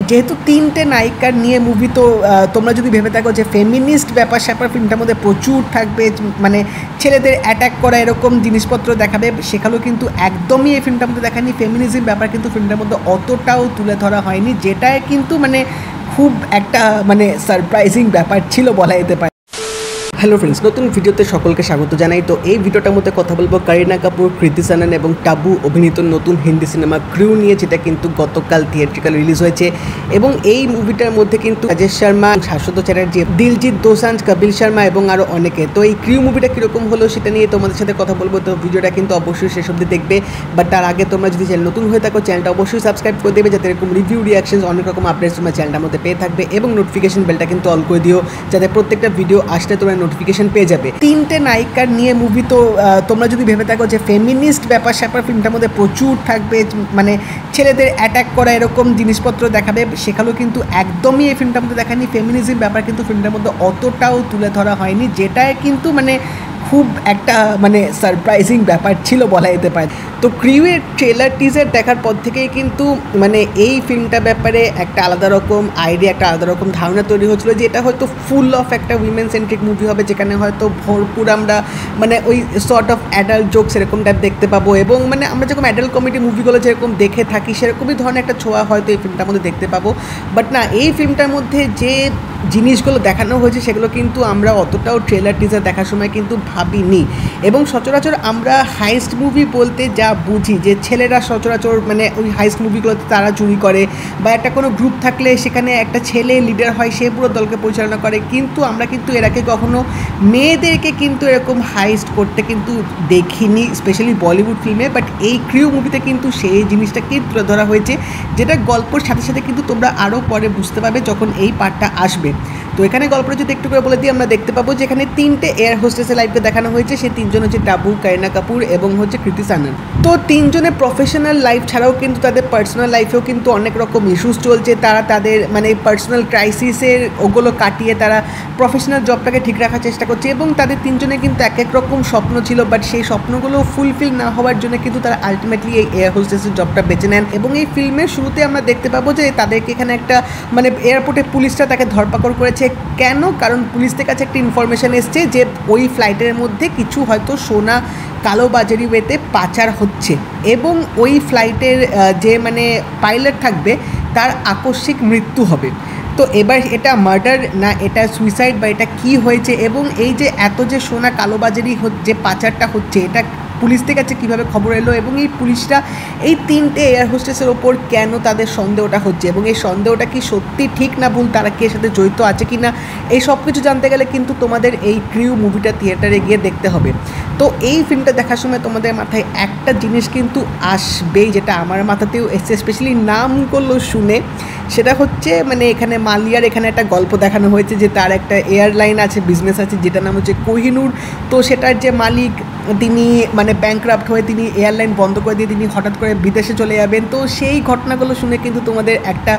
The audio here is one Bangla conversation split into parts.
যেহেতু তিনটে নায়িকার নিয়ে মুভি, তো তোমরা যদি ভেবে থাকো যে ফেমিনিস্ট ব্যাপার স্যাপার ফিল্মটার মধ্যে প্রচুর থাকবে, মানে ছেলেদের অ্যাটাক করা এরকম জিনিসপত্র দেখাবে, সেখানেও কিন্তু একদমই এই ফিল্মটার মধ্যে দেখায়নি। ফেমিনিজম ব্যাপার কিন্তু ফিল্মটার মধ্যে অতটাও তুলে ধরা হয়নি, যেটা কিন্তু মানে খুব একটা মানে সারপ্রাইজিং ব্যাপার ছিল বলা যেতে পারে। হ্যালো ফ্রেন্ডস, নতুন ভিডিওতে সকলকে স্বাগত জানাই। তো এই ভিডিওটার মধ্যে কথা বলবো করিনা কাপুর, কৃতি সানন এবং টাবু অভিনীত নতুন হিন্দি সিনেমা ক্রিউ নিয়ে, যেটা কিন্তু গতকাল থিয়েট্রিক্যাল রিলিজ হয়েছে। এবং এই মুভিটার মধ্যে কিন্তু রাজেশ শর্মা, শাশ্বত চ্যাটার্জি, দিলজিৎ দোসাঞ্জ, কপিল শর্মা এবং আরও অনেকে। তো এই ক্রিউ মুভিটা কীরকম হলো সেটা নিয়ে তোমাদের সাথে কথা বলবো। তো ভিডিওটা কিন্তু অবশ্যই শেষ অবধি দেখবে। বাট তার আগে তোমরা যদি চ্যানেল নতুন হয়ে থাকো, চ্যানেলটা অবশ্যই সাবস্ক্রাইব করে দেবে, যাতে এরকম রিভিউ, রিয়াকশনস, অনেক রকম আপডেটস তোমরা চ্যানেলটার মধ্যে পেয়ে থাকবে। এবং নোটিফিকেশন বেলটা কিন্তু অল করে দিও, যাতে প্রত্যেকটা ভিডিও আসলে তোমরা নোটিফিকেশন পেয়ে যাবে। তিনটে নায়িকার নিয়ে মুভি, তো তোমরা যদি ভেবে থাকো যে ফেমিনিস্ট ব্যাপার স্যাপার ফিল্মটার মধ্যে প্রচুর থাকবে, মানে ছেলেদের অ্যাটাক করা এরকম জিনিসপত্র দেখাবে, সেখানেও কিন্তু একদমই এই ফিল্মটার মধ্যে দেখায়নি। ফেমিনিজম ব্যাপার কিন্তু ফিল্মটার মধ্যে অতটাও তুলে ধরা হয়নি, যেটা কিন্তু মানে খুব একটা মানে সারপ্রাইজিং ব্যাপার ছিল বলা যেতে পারে। তো ক্রিউয়ের ট্রেলার টিজার দেখার পর থেকেই কিন্তু মানে এই ফিল্মটার ব্যাপারে একটা আলাদা রকম আইডিয়া, একটা আলাদা রকম ধারণা তৈরি হচ্ছিলো যে এটা হয়তো ফুল অফ একটা উইমেন সেন্ট্রিক মুভি হবে, যেখানে হয়তো ভরপুর আমরা মানে ওই সর্ট অফ অ্যাডাল্ট জোকস এরকম টাইপ দেখতে পাবো। এবং মানে আমরা যেরকম অ্যাডাল্ট কমেডি মুভিগুলো যেরকম দেখে থাকি, সেরকমই ধরনের একটা ছোঁয়া হয়তো এই ফিল্মটার মধ্যে দেখতে পাবো। বাট না, এই ফিল্মটার মধ্যে যে জিনিসগুলো দেখানো হয়েছে সেগুলো কিন্তু আমরা অতটাও ট্রেলার টিজার দেখার সময় কিন্তু ভাবিনি। এবং সচরাচর আমরা হাইস্ট মুভি বলতে যা বুঝি যে ছেলেরা সচরাচর মানে ওই হাইস্ট মুভিগুলোতে তারা চুরি করে, বা একটা কোনো গ্রুপ থাকলে সেখানে একটা ছেলে লিডার হয়, সে পুরো দলকে পরিচালনা করে। কিন্তু আমরা কিন্তু এর আগে কখনো মেয়েদেরকে কিন্তু এরকম হাইস্ট করতে কিন্তু দেখিনি, স্পেশালি বলিউড ফিল্মে। বাট এই ক্রিউ মুভিতে কিন্তু সেই জিনিসটাকে তুলে ধরা হয়েছে, যেটা গল্পের সাথে সাথে কিন্তু তোমরা আরও পরে বুঝতে পারবে যখন এই পার্টটা আসবে। তো এখানে গল্পটা যদি একটু করে বলে দিই, আমরা দেখতে পাবো যে এখানে তিনটে এয়ার হোস্টেসের লাইফকে দেখানো হয়েছে। সেই তিনজন হচ্ছে টাবু, করিনা কাপুর এবং হচ্ছে কৃতি সানন। তো তিনজনের প্রফেশনাল লাইফ ছাড়াও কিন্তু তাদের পার্সোনাল লাইফেও কিন্তু অনেক রকম ইস্যুস চলছে। তারা তাদের মানে পার্সোনাল ক্রাইসিসের ওগুলো কাটিয়ে তারা প্রফেশনাল জবটাকে ঠিক রাখার চেষ্টা করছে। এবং তাদের তিনজনে কিন্তু এক এক রকম স্বপ্ন ছিল, বাট সেই স্বপ্নগুলো ফুলফিল না হওয়ার জন্য কিন্তু তারা আলটিমেটলি এই এয়ার হোস্টেসের জবটা বেছে নেন। এবং এই ফিল্মের শুরুতে আমরা দেখতে পাবো যে তাদেরকে এখানে একটা মানে এয়ারপোর্টে পুলিশরা তাকে ধরপাকড় করেছে। কেন? কারণ পুলিশদের কাছে একটা ইনফরমেশান এসছে যে ওই ফ্লাইটের মধ্যে কিছু হয়তো সোনা কালোবাজারি ওয়েতে পাচার হচ্ছে, এবং ওই ফ্লাইটের যে মানে পাইলট থাকবে তার আকস্মিক মৃত্যু হবে। তো এবার এটা মার্ডার না এটা সুইসাইড, বা এটা কী হয়েছে, এবং এই যে এত যে সোনা কালোবাজারি যে পাচারটা হচ্ছে, এটা পুলিশদের কাছে কীভাবে খবর এলো, এবং এই পুলিশরা এই তিনটে এয়ার হোস্টেসের ওপর কেন তাদের সন্দেহটা হচ্ছে, এবং এই সন্দেহটা কি সত্যি ঠিক না ভুল, তারা কি এর সাথে জড়িত আছে কি না, এই সব কিছু জানতে গেলে কিন্তু তোমাদের এই ক্রিউ মুভিটা থিয়েটারে গিয়ে দেখতে হবে। তো এই ফিল্মটা দেখার সময় তোমাদের মাথায় একটা জিনিস কিন্তু আসবেই, যেটা আমার মাথাতেও এসছে, স্পেশালি নামগুলো শুনে। সেটা হচ্ছে মানে এখানে মালিয়ার এখানে একটা গল্প দেখানো হয়েছে যে তার একটা এয়ারলাইন আছে, বিজনেস আছে, যেটার নাম হচ্ছে কোহিনুর। তো সেটার যে মালিক, তিনি মানে ব্যাংক্রাফ্ট হয়ে তিনি এয়ারলাইন বন্ধ করে দিয়ে তিনি হঠাৎ করে বিদেশে চলে যাবেন। তো সেই ঘটনাগুলো শুনে কিন্তু তোমাদের একটা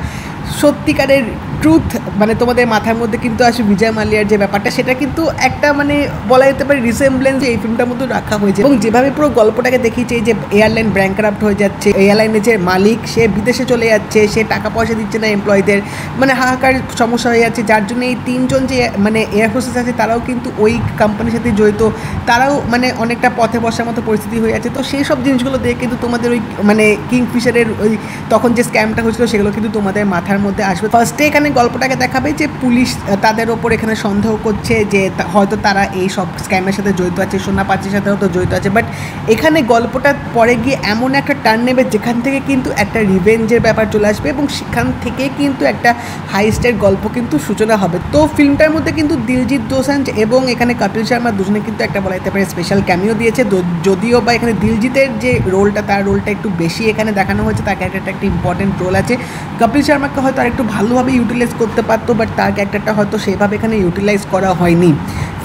সত্যিকারের ট্রুথ মানে তোমাদের মাথার মধ্যে কিন্তু আসে বিজয় মালিয়ার যে ব্যাপারটা, সেটা কিন্তু একটা মানে বলা যেতে পারে রিসেমব্লেন্স এই ফিল্মটার মধ্যে রাখা হয়েছে। এবং যেভাবে পুরো গল্পটাকে দেখিয়েছে যে এয়ারলাইন ব্যাংক্রাফ্ট হয়ে যাচ্ছে, এয়ারলাইনের যে মালিক সে বিদেশে চলে যাচ্ছে, সে টাকা পয়সা দিচ্ছে না এমপ্লয়ীদের, মানে হাহাকার সমস্যা হয়ে যাচ্ছে, যার জন্য এই তিনজন যে মানে এয়ার হোস্টেস আছে তারাও কিন্তু ওই কোম্পানির সাথে জড়িত, তারাও মানে অনেকটা পথে বসার মতো পরিস্থিতি হয়ে যাচ্ছে। তো সেই সব জিনিসগুলো দেখে কিন্তু তোমাদের ওই মানে কিংফিশারের ওই তখন যে স্ক্যামটা হয়েছিল সেগুলো কিন্তু তোমাদের মাথার মধ্যে আসবে। ফার্স্টে এখানে গল্পটাকে দেখাবে যে পুলিশ তাদের ওপর এখানে সন্দেহ করছে যে হয়তো তারা এই সব স্ক্যামের সাথে জড়িত আছে, সোনা পাচারের সাথেও তো জড়িত আছে। বাট এখানে গল্পটা পরে গিয়ে এমন একটা টার্ন নেবে যেখান থেকে কিন্তু একটা রিভেঞ্জের ব্যাপার চলে আসবে, এবং সেখান থেকে কিন্তু একটা হাইস্টের গল্প কিন্তু সূচনা হবে। তো ফিল্মটার মধ্যে কিন্তু দিলজিৎ দোসাঞ্জ এবং এখানে কপিল শর্মা দুজনে কিন্তু একটা বলা যেতে পারে স্পেশাল ক্যামিও দিয়েছে। যদিও বা এখানে দিলজিতের যে রোলটা, তার রোলটা একটু বেশি এখানে দেখানো হয়েছে, তার ক্যারেক্টারটা একটা ইম্পর্টেন্ট রোল আছে। কপিল শর্মাকে হয়তো আর একটু ভালোভাবে ইউটিলাইজ করতে পারতো, বাট তার ক্যারেক্টারটা হয়তো সেভাবে এখানে ইউটিলাইজ করা হয়নি।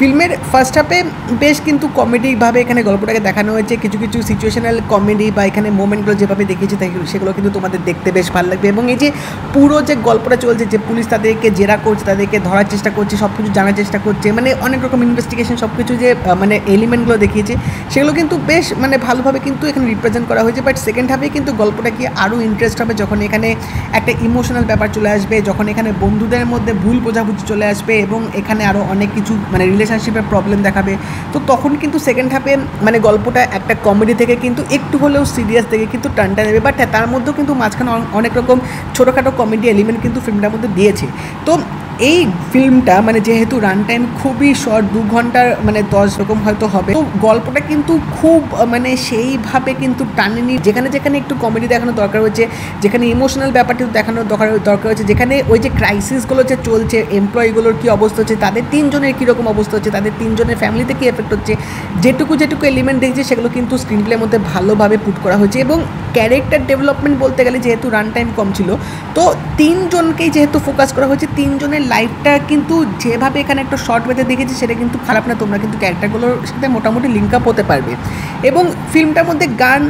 ফিল্মের ফার্স্ট হাফে বেশ কিন্তু কমেডিভাবে এখানে গল্পটাকে দেখানো হয়েছে, কিছু কিছু সিচুয়েশনাল কমেডি বা এখানে মোমেন্টগুলো যেভাবে দেখিয়েছে সেগুলো কিন্তু তোমাদের দেখতে বেশ ভালো লাগবে। এবং এই যে পুরো যে গল্পটা চলছে, যে পুলিশ তাদেরকে জেরা করছে, তাদেরকে ধরার চেষ্টা করছে, সব কিছু জানার চেষ্টা করছে, মানে অনেক রকম ইনভেস্টিগেশন সব কিছু যে মানে এলিমেন্টগুলো দেখিয়েছে সেগুলো কিন্তু বেশ মানে ভালোভাবে কিন্তু এখানে রিপ্রেজেন্ট করা হয়েছে। বাট সেকেন্ড হাফে কিন্তু গল্পটা কি আরও ইন্টারেস্ট হবে যখন এখানে একটা ইমোশনাল ব্যাপার চলে আসবে, যখন এখানে বন্ধুদের মধ্যে ভুল বোঝাবুঝি চলে আসবে এবং এখানে আরও অনেক কিছু মানে রিলেশনশিপের প্রবলেম দেখাবে। তো তখন কিন্তু সেকেন্ড হাফে মানে গল্পটা একটা কমেডি থেকে কিন্তু একটু হলেও সিরিয়াস থেকে কিন্তু টানটা নেবে। বাট তার মধ্যেও কিন্তু মাঝখানে অনেক রকম ছোটোখাটো কমেডি এলিমেন্ট কিন্তু ফিল্মটার মধ্যে দিয়েছে। তো এই ফিল্মটা মানে যেহেতু রান টাইম খুবই শর্ট, 2 ঘন্টার মানে 10 রকম হয়তো হবে, তো গল্পটা কিন্তু খুব মানে সেইভাবে কিন্তু টানেনি। যেখানে যেখানে একটু কমেডি দেখানো দরকার হয়েছে, যেখানে ইমোশনাল ব্যাপারটা দেখানোর দরকার হয়েছে, যেখানে ওই যে ক্রাইসিসগুলো যে চলছে, এমপ্লয়িগুলোর কী অবস্থা হচ্ছে, তাদের 3 জনের কীরকম অবস্থা হচ্ছে, তাদের 3 জনের ফ্যামিলিতে কী এফেক্ট হচ্ছে, যেটুকু এলিমেন্ট দেখছে সেগুলো কিন্তু স্ক্রিন প্লের মধ্যে ভালোভাবে পুট করা হয়েছে। এবং ক্যারেক্টার ডেভেলপমেন্ট বলতে গেলে যেহেতু রান টাইম কম ছিল, তো 3 জনকেই যেহেতু ফোকাস করা হয়েছে, 3 জনের লাইফটা কিন্তু যেভাবে এখানে একটা শর্ট ওয়েতে দেখেছি সেটা কিন্তু খারাপ না। তোমরা কিন্তু ক্যারেক্টারগুলোর সাথে মোটামুটি লিঙ্ক আপ হতে পারবে। এবং ফিল্মটার মধ্যে গান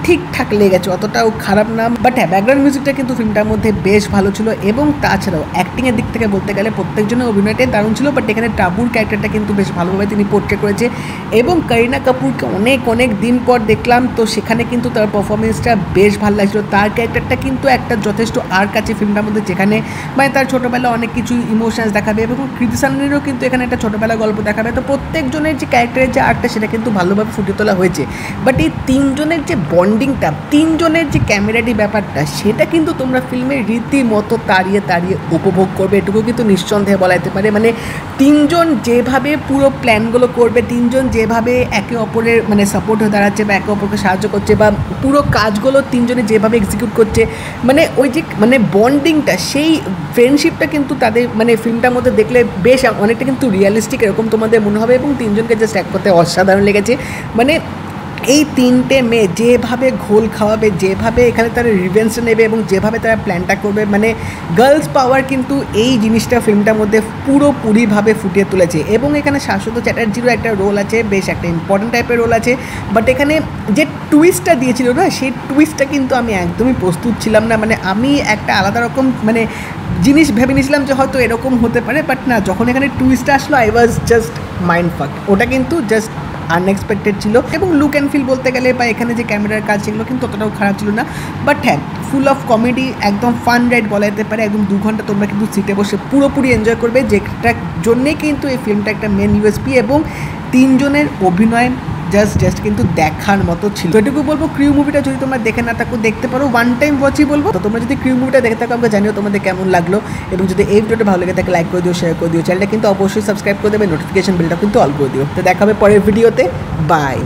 ঠিকঠাক লেগেছে, অতটাও খারাপ না। বাট হ্যাঁ, ব্যাকগ্রাউন্ড মিউজিকটা কিন্তু ফিল্মটার মধ্যে বেশ ভালো ছিল। এবং তাছাড়াও অ্যাক্টিংয়ের দিক থেকে বলতে গেলে প্রত্যেকজনের অভিনয়টাই দারুণ ছিল। বাট এখানে টাবুর ক্যারেক্টারটা কিন্তু বেশ ভালোভাবে তিনি পোর্ট্রে করেছে। এবং করিনা কাপুরকে অনেক দিন পর দেখলাম, তো সেখানে কিন্তু তার পারফরমেন্সটা বেশ ভালো লাগছিলো। তার ক্যারেক্টারটা কিন্তু একটা যথেষ্ট আর্ক আছে ফিল্মটার মধ্যে, যেখানে মানে তার ছোটোবেলা অনেক কিছু ইমোশনস দেখাবে এবং কৃতি সাননেরও কিন্তু এখানে একটা ছোটোবেলা গল্প দেখাবে। তো প্রত্যেকজনের যে ক্যারেক্টারের যে আর্কটা সেটা কিন্তু ভালোভাবে ফুটিয়ে তোলা হয়েছে। বাট এই 3 জনের যে বন্ডিংটা, 3 জনের যে ক্যামেরাটি ব্যাপারটা, সেটা কিন্তু তোমরা ফিল্মের রীতিমতো তাড়িয়ে উপভোগ করবে, এটুকু কিন্তু নিঃসন্দেহে বলা যেতে পারে। মানে 3 জন যেভাবে পুরো প্ল্যানগুলো করবে, 3 জন যেভাবে একে অপরের মানে সাপোর্ট হয়ে দাঁড়াচ্ছে বা একে অপরকে সাহায্য করছে, বা পুরো কাজগুলো 3 জনে যেভাবে এক্সিকিউট করছে, মানে ওই যে মানে বন্ডিংটা, সেই ফ্রেন্ডশিপটা কিন্তু তাদের মানে ফিল্মটার মধ্যে দেখলে বেশ অনেকটা কিন্তু রিয়েলিস্টিক এরকম তোমাদের মনে হবে। এবং 3 জনকে জাস্ট এক করতে অসাধারণ লেগেছে। মানে এই 3টে মেয়ে যেভাবে ঘোল খাওয়াবে, যেভাবে এখানে তারা রিভেঞ্জটা নেবে এবং যেভাবে তারা প্ল্যানটা করবে, মানে গার্লস পাওয়ার কিন্তু এই জিনিসটা ফিল্মটার মধ্যে পুরোপুরিভাবে ফুটিয়ে তুলেছে। এবং এখানে শাশ্বত চ্যাটার্জিরও একটা রোল আছে, বেশ একটা ইম্পর্টেন্ট টাইপের রোল আছে। বাট এখানে যে টুইস্টটা দিয়েছিল না, সেই টুইস্টটা কিন্তু আমি একদমই প্রস্তুত ছিলাম না। মানে আমি একটা আলাদা রকম মানে জিনিস ভেবে নিয়েছিলাম যে হয়তো এরকম হতে পারে, বাট না, যখন এখানে টুইস্টটা আসলো আই ওয়াজ জাস্ট মাইন্ড ফাক। ওটা কিন্তু জাস্ট আনএক্সপেক্টেড ছিল। এবং লুক অ্যান্ড ফিল বলতে গেলে বা এখানে যে ক্যামেরার কাজ সেগুলো কিন্তু অতটাও খারাপ ছিল না। বাট হ্যাঁ, ফুল অফ কমেডি, একদম ফান রাইড বলা যেতে পারে। একদম 2 ঘন্টা তোমরা কিন্তু সিটে বসে পুরোপুরি এনজয় করবে, যেটার জন্যেই কিন্তু এই ফিল্মটা একটা মেন ইউএসপি। এবং 3 জনের অভিনয় জাস্ট কিন্তু দেখার মতো ছিল। এটুকু বলবো, ক্রিউ মুভিটা যদি তোমরা দেখে না থাকো দেখতে পারো, ওয়ান টাইম ওয়াচই বলবো। তো তোমরা যদি ক্রিউ মুভিটা দেখে থাকো আমাকে জানিও তোমাদের কেমন লাগলো। এবং যদি এই ভিডিওটা ভালো লেগে থাকে লাইক করে দিও, শেয়ার করে দিও, চ্যানেলটা কিন্তু অবশ্যই সাবস্ক্রাইব করে দেবে, নোটিফিকেশন বেলটা কিন্তু অল করে দিও। তো দেখা হবে পরের ভিডিওতে, বাই।